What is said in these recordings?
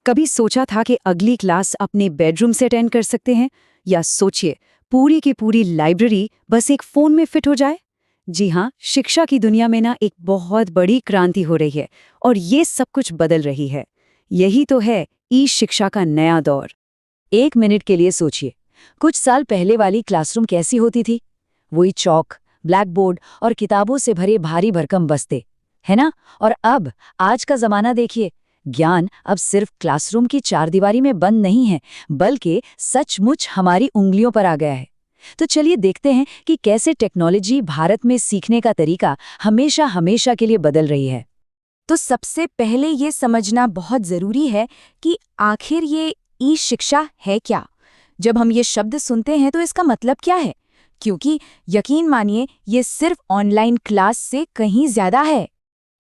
कभी सोचा था कि अगली क्लास अपने बेडरूम से अटेंड कर सकते हैं? या सोचिए, पूरी की पूरी लाइब्रेरी बस एक फ़ोन में फिट हो जाए। जी हाँ, शिक्षा की दुनिया में ना एक बहुत बड़ी क्रांति हो रही है और ये सब कुछ बदल रही है। यही तो है ई शिक्षा का नया दौर। एक मिनट के लिए सोचिए, कुछ साल पहले वाली क्लासरूम कैसी होती थी? वही चौक, ब्लैक बोर्ड और किताबों से भरे भारी भरकम बस्ते, है ना? और अब आज का जमाना देखिए, ज्ञान अब सिर्फ क्लासरूम की चारदीवारी में बंद नहीं है, बल्कि सचमुच हमारी उंगलियों पर आ गया है। तो चलिए देखते हैं कि कैसे टेक्नोलॉजी भारत में सीखने का तरीका हमेशा हमेशा के लिए बदल रही है। तो सबसे पहले ये समझना बहुत ज़रूरी है कि आखिर ये ई शिक्षा है क्या। जब हम ये शब्द सुनते हैं तो इसका मतलब क्या है, क्योंकि यकीन मानिए ये सिर्फ ऑनलाइन क्लास से कहीं ज़्यादा है।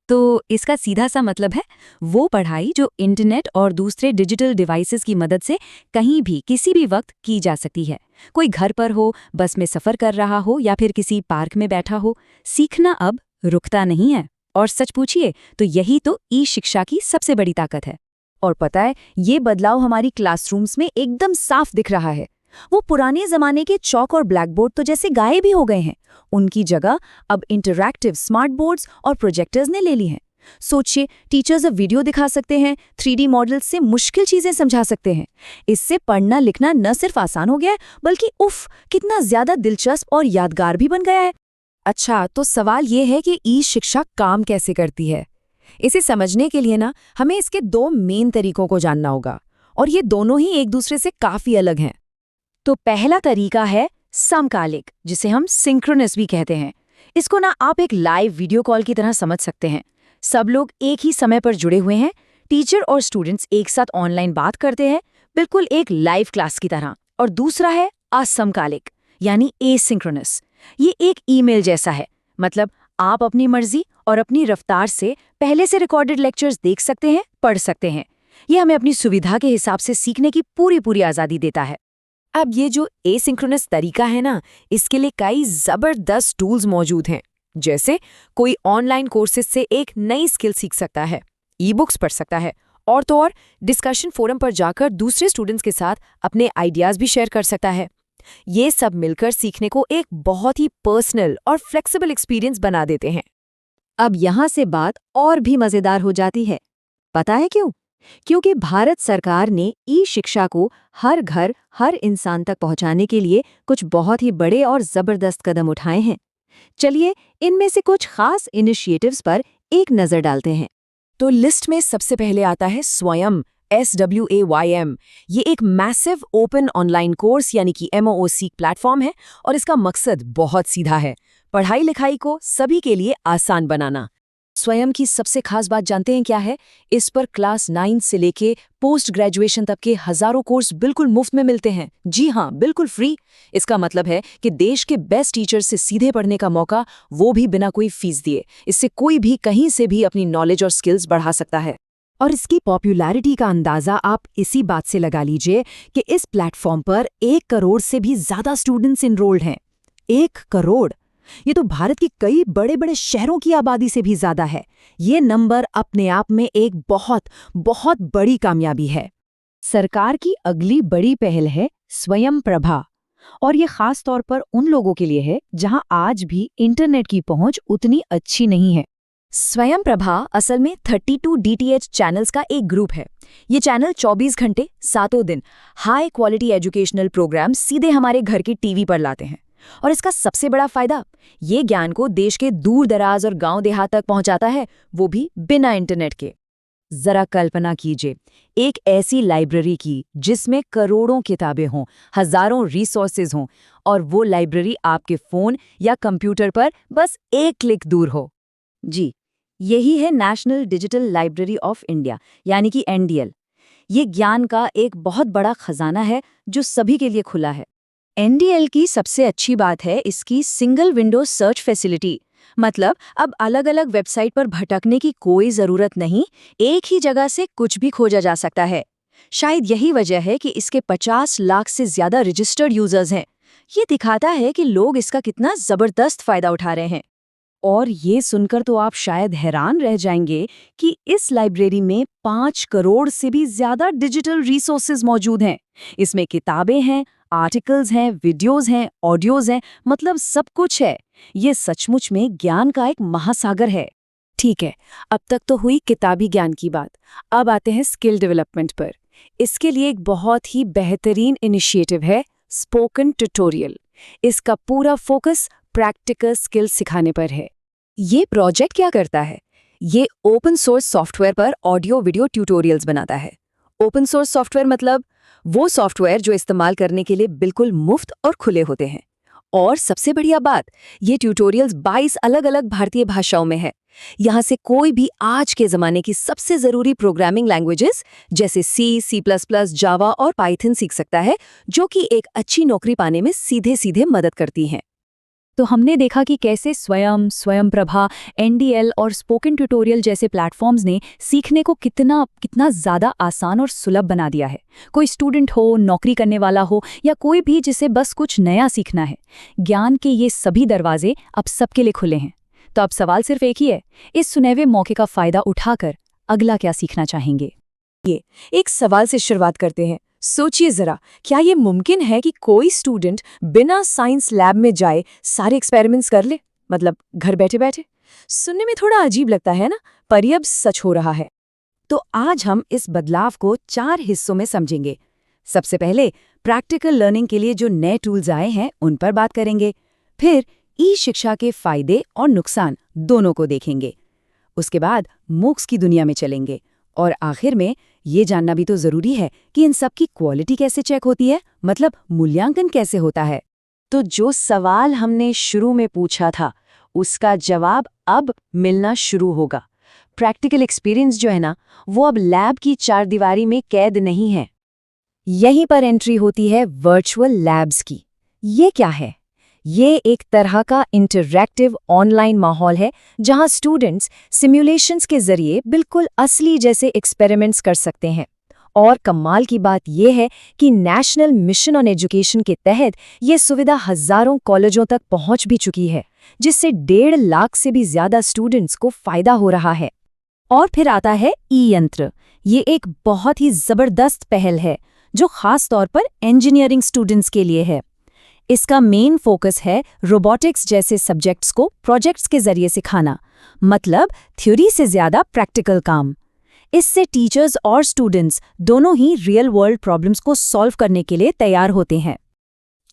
तो इसका सीधा सा मतलब है वो पढ़ाई जो इंटरनेट और दूसरे डिजिटल डिवाइसेस की मदद से कहीं भी किसी भी वक्त की जा सकती है। कोई घर पर हो, बस में सफ़र कर रहा हो या फिर किसी पार्क में बैठा हो, सीखना अब रुकता नहीं है। और सच पूछिए तो यही तो ई शिक्षा की सबसे बड़ी ताकत है। और पता है, ये बदलाव हमारी क्लासरूम्स में एकदम साफ दिख रहा है। वो पुराने जमाने के चौक और ब्लैक बोर्ड तो जैसे गायब ही हो गए हैं। उनकी जगह अब इंटरैक्टिव स्मार्ट बोर्ड्स और प्रोजेक्टर्स ने ले ली हैं। सोचिए, टीचर्स अब वीडियो दिखा सकते हैं, 3D मॉडल्स से मुश्किल चीजें समझा सकते हैं। इससे पढ़ना लिखना न सिर्फ आसान हो गया है, बल्कि कितना ज्यादा दिलचस्प और यादगार भी बन गया है। अच्छा, तो सवाल ये है कि ई शिक्षा काम कैसे करती है। इसे समझने के लिए ना हमें इसके दो मेन तरीकों को जानना होगा, और ये दोनों ही एक दूसरे से काफी अलग हैं। तो पहला तरीका है समकालिक, जिसे हम सिंक्रोनस भी कहते हैं। इसको ना आप एक लाइव वीडियो कॉल की तरह समझ सकते हैं। सब लोग एक ही समय पर जुड़े हुए हैं, टीचर और स्टूडेंट्स एक साथ ऑनलाइन बात करते हैं, बिल्कुल एक लाइव क्लास की तरह। और दूसरा है असमकालिक, यानी एसिंक्रोनस। ये एक ईमेल जैसा है, मतलब आप अपनी मर्जी और अपनी रफ्तार से पहले से रिकॉर्डेड लेक्चर्स देख सकते हैं, पढ़ सकते हैं। ये हमें अपनी सुविधा के हिसाब से सीखने की पूरी पूरी आज़ादी देता है। अब ये जो एसिंक्रोनस तरीका है ना, इसके लिए कई जबरदस्त टूल्स मौजूद हैं। जैसे कोई ऑनलाइन कोर्सेज से एक नई स्किल सीख सकता है, ई बुक्स पढ़ सकता है, और तो और डिस्कशन फोरम पर जाकर दूसरे स्टूडेंट्स के साथ अपने आइडियाज भी शेयर कर सकता है। ये सब मिलकर सीखने को एक बहुत ही पर्सनल और फ्लेक्सिबल एक्सपीरियंस बना देते हैं। अब यहाँ से बात और भी मज़ेदार हो जाती है। पता है क्यों? क्योंकि भारत सरकार ने ई शिक्षा को हर घर, हर इंसान तक पहुंचाने के लिए कुछ बहुत ही बड़े और जबरदस्त कदम उठाए हैं। चलिए इनमें से कुछ खास इनिशिएटिव्स पर एक नजर डालते हैं। तो लिस्ट में सबसे पहले आता है स्वयं, SWAYM। ये एक मैसिव ओपन ऑनलाइन कोर्स यानी कि MOOC प्लेटफॉर्म है, और इसका मकसद बहुत सीधा है, पढ़ाई लिखाई को सभी के लिए आसान बनाना। स्वयं की सबसे खास बात जानते हैं क्या है? इस पर क्लास 9 से लेके पोस्ट ग्रेजुएशन तक के हजारों कोर्स बिल्कुल मुफ्त में मिलते हैं। जी हाँ, बिल्कुल फ्री। इसका मतलब है कि देश के बेस्ट टीचर से सीधे पढ़ने का मौका, वो भी बिना कोई फीस दिए। इससे कोई भी कहीं से भी अपनी नॉलेज और स्किल्स बढ़ा सकता है। और इसकी पॉपुलैरिटी का अंदाजा आप इसी बात से लगा लीजिए कि इस प्लेटफॉर्म पर 1 करोड़ से भी ज्यादा स्टूडेंट्स इनरोल्ड हैं। 1 करोड़! ये तो भारत की कई बड़े बड़े शहरों की आबादी से भी ज्यादा है। ये नंबर अपने आप में एक बहुत बहुत बड़ी कामयाबी है। सरकार की अगली बड़ी पहल है स्वयं प्रभा, और ये खास तौर पर उन लोगों के लिए है जहां आज भी इंटरनेट की पहुंच उतनी अच्छी नहीं है। स्वयं प्रभा असल में 32 DTH चैनल्स का एक ग्रुप है। ये चैनल 24 घंटे, 7 दिन हाई क्वालिटी एजुकेशनल प्रोग्राम सीधे हमारे घर के टीवी पर लाते हैं। और इसका सबसे बड़ा फायदा, ये ज्ञान को देश के दूर दराज और गांव देहात तक पहुंचाता है, वो भी बिना इंटरनेट के। जरा कल्पना कीजिए, एक ऐसी लाइब्रेरी की जिसमें करोड़ों किताबें हों, हजारों रिसोर्सेज हों, और वो लाइब्रेरी आपके फोन या कंप्यूटर पर बस एक क्लिक दूर हो। जी, यही है national digital library of India, यानी कि NDL। ये ज्ञान का एक बहुत बड़ा खजाना है जो सभी के लिए खुला है। NDL की सबसे अच्छी बात है इसकी सिंगल विंडो सर्च फैसिलिटी। मतलब अब अलग अलग वेबसाइट पर भटकने की कोई जरूरत नहीं, एक ही जगह से कुछ भी खोजा जा सकता है। शायद यही वजह है कि इसके 50 लाख से ज्यादा रजिस्टर्ड यूजर्स हैं। ये दिखाता है कि लोग इसका कितना जबरदस्त फायदा उठा रहे हैं। और ये सुनकर तो आप शायद हैरान रह जाएंगे कि इस लाइब्रेरी में 5 करोड़ से भी ज्यादा डिजिटल रिसोर्सेज मौजूद हैं। इसमें किताबें हैं, आर्टिकल्स हैं, वीडियोस हैं, ऑडियोज हैं, मतलब सब कुछ है। ये सचमुच में ज्ञान का एक महासागर है। ठीक है, अब तक तो हुई किताबी ज्ञान की बात। अब आते हैं स्किल डेवलपमेंट पर। इसके लिए एक बहुत ही बेहतरीन इनिशिएटिव है स्पोकन ट्यूटोरियल। इसका पूरा फोकस प्रैक्टिकल स्किल सिखाने पर है। ये प्रोजेक्ट क्या करता है? ये ओपन सोर्स सॉफ्टवेयर पर ऑडियो वीडियो ट्यूटोरियल्स बनाता है। ओपन सोर्स सॉफ्टवेयर मतलब वो सॉफ्टवेयर जो इस्तेमाल करने के लिए बिल्कुल मुफ्त और खुले होते हैं। और सबसे बढ़िया बात, ये ट्यूटोरियल्स 22 अलग-अलग भारतीय भाषाओं में है। यहाँ से कोई भी आज के ज़माने की सबसे ज़रूरी प्रोग्रामिंग लैंग्वेजेस जैसे सी, C++, जावा और पाइथन सीख सकता है, जो कि एक अच्छी नौकरी पाने में सीधे-सीधे मदद करती हैं। तो हमने देखा कि कैसे स्वयंप्रभा, NDL और स्पोकन ट्यूटोरियल जैसे प्लेटफॉर्म्स ने सीखने को कितना ज़्यादा आसान और सुलभ बना दिया है। कोई स्टूडेंट हो, नौकरी करने वाला हो या कोई भी जिसे बस कुछ नया सीखना है, ज्ञान के ये सभी दरवाजे अब सबके लिए खुले हैं। तो अब सवाल सिर्फ एक ही है, इस सुनहरे मौके का फ़ायदा उठाकर अगला क्या सीखना चाहेंगे? ये एक सवाल से शुरुआत करते हैं। सोचिए जरा, क्या ये मुमकिन है कि कोई स्टूडेंट बिना साइंस लैब में जाए सारे एक्सपेरिमेंट्स कर ले, मतलब घर बैठे बैठे? सुनने में थोड़ा अजीब लगता है ना, पर ये अब सच हो रहा है। तो आज हम इस बदलाव को 4 हिस्सों में समझेंगे। सबसे पहले प्रैक्टिकल लर्निंग के लिए जो नए टूल्स आए हैं उन पर बात करेंगे। फिर ई-शिक्षा के फायदे और नुकसान दोनों को देखेंगे। उसके बाद मूक्स की दुनिया में चलेंगे और आखिर में ये जानना भी तो जरूरी है कि इन सब की क्वालिटी कैसे चेक होती है, मतलब मूल्यांकन कैसे होता है। तो जो सवाल हमने शुरू में पूछा था, उसका जवाब अब मिलना शुरू होगा। प्रैक्टिकल एक्सपीरियंस जो है ना, वो अब लैब की चारदीवारी में कैद नहीं है। यहीं पर एंट्री होती है वर्चुअल लैब्स की। ये क्या है? ये एक तरह का इंटरैक्टिव ऑनलाइन माहौल है जहां स्टूडेंट्स सिमुलेशंस के जरिए बिल्कुल असली जैसे एक्सपेरिमेंट्स कर सकते हैं। और कमाल की बात यह है कि नेशनल मिशन ऑन एजुकेशन के तहत ये सुविधा हजारों कॉलेजों तक पहुंच भी चुकी है, जिससे 1.5 लाख से भी ज्यादा स्टूडेंट्स को फायदा हो रहा है। और फिर आता है ई-यंत्र। ये एक बहुत ही जबरदस्त पहल है जो खास तौर पर इंजीनियरिंग स्टूडेंट्स के लिए है। इसका मेन फोकस है रोबोटिक्स जैसे सब्जेक्ट्स को प्रोजेक्ट्स के जरिए सिखाना, मतलब थ्योरी से ज्यादा प्रैक्टिकल काम। इससे टीचर्स और स्टूडेंट्स दोनों ही रियल वर्ल्ड प्रॉब्लम्स को सॉल्व करने के लिए तैयार होते हैं।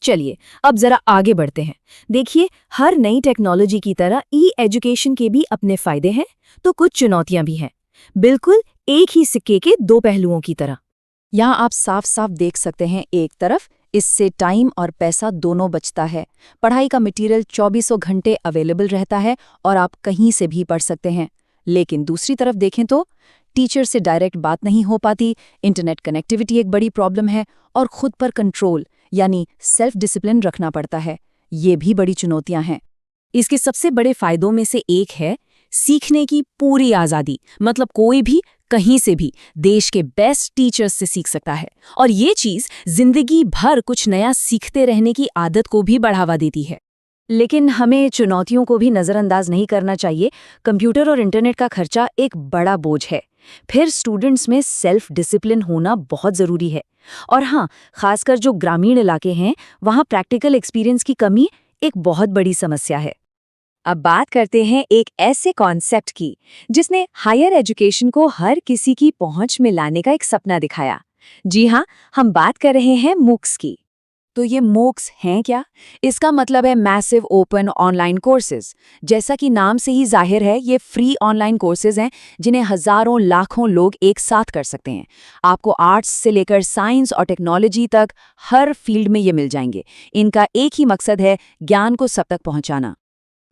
चलिए अब जरा आगे बढ़ते हैं। देखिए, हर नई टेक्नोलॉजी की तरह ई-एजुकेशन के भी अपने फायदे हैं, तो कुछ चुनौतियां भी हैं। बिल्कुल एक ही सिक्के के 2 पहलुओं की तरह। यहाँ आप साफ साफ देख सकते हैं, एक तरफ इससे टाइम और पैसा दोनों बचता है। पढ़ाई का मटेरियल 24 घंटे अवेलेबल रहता है और आप कहीं से भी पढ़ सकते हैं। लेकिन दूसरी तरफ देखें तो टीचर से डायरेक्ट बात नहीं हो पाती, इंटरनेट कनेक्टिविटी एक बड़ी प्रॉब्लम है और खुद पर कंट्रोल यानी सेल्फ डिसिप्लिन रखना पड़ता है। ये भी बड़ी चुनौतियां हैं। इसके सबसे बड़े फायदों में से एक है सीखने की पूरी आज़ादी, मतलब कोई भी कहीं से भी देश के बेस्ट टीचर्स से सीख सकता है। और ये चीज़ जिंदगी भर कुछ नया सीखते रहने की आदत को भी बढ़ावा देती है। लेकिन हमें चुनौतियों को भी नज़रअंदाज नहीं करना चाहिए। कंप्यूटर और इंटरनेट का खर्चा एक बड़ा बोझ है। फिर स्टूडेंट्स में सेल्फ डिसिप्लिन होना बहुत ज़रूरी है। और हाँ, खासकर जो ग्रामीण इलाके हैं, वहाँ प्रैक्टिकल एक्सपीरियंस की कमी एक बहुत बड़ी समस्या है। अब बात करते हैं एक ऐसे कॉन्सेप्ट की जिसने हायर एजुकेशन को हर किसी की पहुंच में लाने का एक सपना दिखाया। जी हाँ, हम बात कर रहे हैं मूक्स की। तो ये मूक्स हैं क्या? इसका मतलब है मैसिव ओपन ऑनलाइन कोर्सेज। जैसा कि नाम से ही जाहिर है, ये फ्री ऑनलाइन कोर्सेज हैं जिन्हें हजारों लाखों लोग एक साथ कर सकते हैं। आपको आर्ट्स से लेकर साइंस और टेक्नोलॉजी तक हर फील्ड में ये मिल जाएंगे। इनका एक ही मकसद है ज्ञान को सब तक पहुंचाना।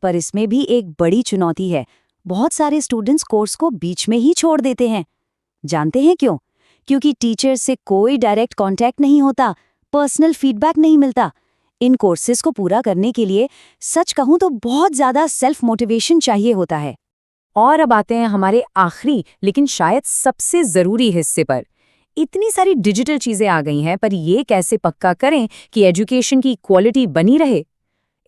पर इसमें भी एक बड़ी चुनौती है। बहुत सारे स्टूडेंट्स कोर्स को बीच में ही छोड़ देते हैं। जानते हैं क्यों? क्योंकि टीचर से कोई डायरेक्ट कांटेक्ट नहीं होता, पर्सनल फीडबैक नहीं मिलता। इन कोर्सेज को पूरा करने के लिए सच कहूं तो बहुत ज़्यादा सेल्फ मोटिवेशन चाहिए होता है। और अब आते हैं हमारे आखिरी लेकिन शायद सबसे ज़रूरी हिस्से पर। इतनी सारी डिजिटल चीज़ें आ गई हैं, पर ये कैसे पक्का करें कि एजुकेशन की क्वालिटी बनी रहे?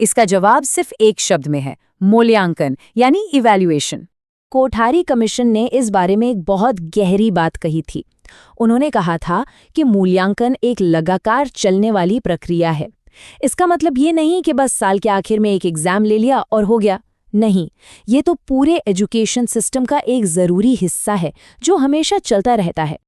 इसका जवाब सिर्फ एक शब्द में है, मूल्यांकन यानी इवैल्यूएशन। कोठारी कमीशन ने इस बारे में एक बहुत गहरी बात कही थी। उन्होंने कहा था कि मूल्यांकन एक लगातार चलने वाली प्रक्रिया है। इसका मतलब ये नहीं कि बस साल के आखिर में एक एग्जाम ले लिया और हो गया। नहीं, ये तो पूरे एजुकेशन सिस्टम का एक ज़रूरी हिस्सा है जो हमेशा चलता रहता है।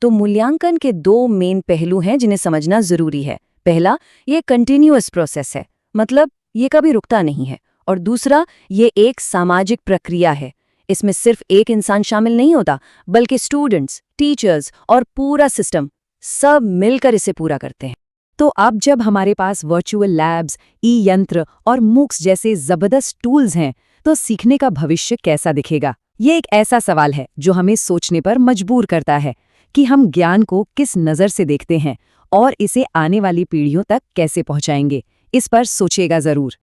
तो मूल्यांकन के दो मेन पहलू हैं जिन्हें समझना जरूरी है। पहला, ये कंटिन्यूअस प्रोसेस है, मतलब ये कभी रुकता नहीं है। और दूसरा, ये एक सामाजिक प्रक्रिया है। इसमें सिर्फ एक इंसान शामिल नहीं होता, बल्कि स्टूडेंट्स, टीचर्स और पूरा सिस्टम सब मिलकर इसे पूरा करते हैं। तो अब जब हमारे पास वर्चुअल लैब्स, ई-यंत्र और मूक्स जैसे जबरदस्त टूल्स हैं, तो सीखने का भविष्य कैसा दिखेगा? ये एक ऐसा सवाल है जो हमें सोचने पर मजबूर करता है कि हम ज्ञान को किस नज़र से देखते हैं और इसे आने वाली पीढ़ियों तक कैसे पहुंचाएंगे। इस पर सोचिएगा ज़रूर।